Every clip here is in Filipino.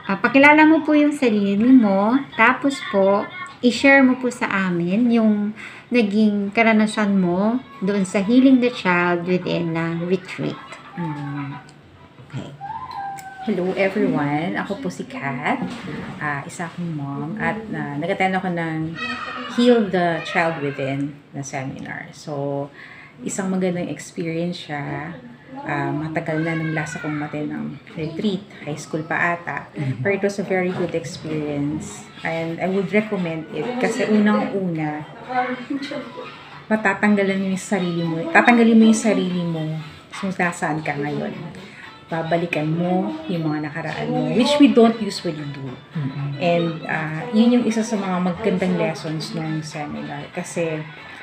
Pakilala mo po yung sarili mo, tapos po, i-share mo po sa amin yung naging karanasan mo doon sa Healing the Child Within retreat. Okay. Hello everyone, ako po si Kat, isa akong mom at nag-attend ako ng Heal the Child Within na seminar. So, isang magandang experience siya. Matagal na nung last akong matin ng retreat, high school pa ata. But it was a very good experience and I would recommend it kasi unang-una, tatanggalin mo yung sarili mo kung nasaan ka ngayon. Babalikan mo yung mga nakaraan mo, which we don't usually do. And yun yung isa sa mga magandang lessons ng seminar. Kasi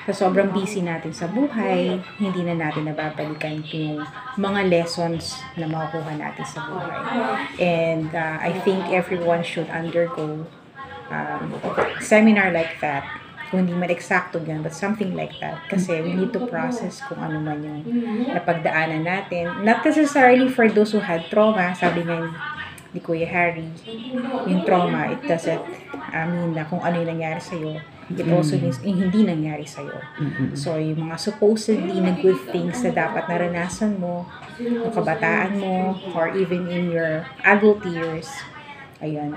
sa sobrang busy natin sa buhay, hindi na natin nababalikan yung mga lessons na makukuha natin sa buhay. And I think everyone should undergo seminar like that. Kung hindi man eksakto yan, but something like that. Kasi we need to process kung ano man yung napagdaanan natin. Not necessarily for those who had trauma, sabi nga ni Kuya Harry, yung trauma, it doesn't mean na kung ano yung nangyari sa'yo. It also means yung hindi nangyari sa'yo. So, yung mga supposedly na good things na dapat naranasan mo, yung kabataan mo, or even in your adult years, ayun,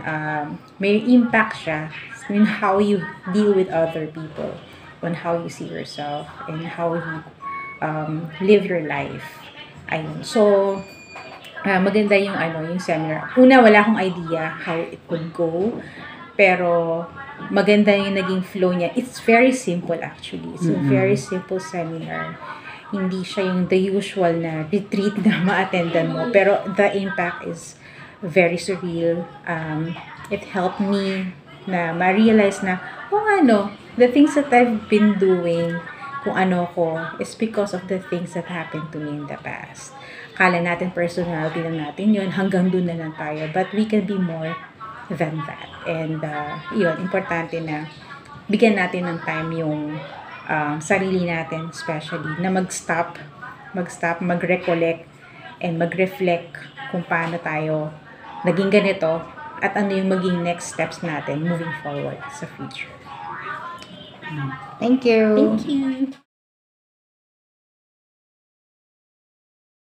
may impact siya in how you deal with other people, on how you see yourself, and how you live your life. Ayun. So, maganda yung seminar. Una, wala akong idea how it would go, pero maganda yung naging flow niya. It's very simple actually. It's a very simple seminar. Hindi siya yung the usual na retreat na ma-attendan mo, pero the impact is very surreal. It helped me na ma-realize na, the things that I've been doing, kung ano ko, is because of the things that happened to me in the past. Kala natin personality lang natin yun, hanggang dun na lang tayo. But we can be more than that. And yun, importante na bigyan natin ng time yung sarili natin, especially, na mag-stop, mag-recollect, and mag-reflect kung paano tayo naging ganito, at ano yung maging next steps natin moving forward sa future. Thank you. Thank you.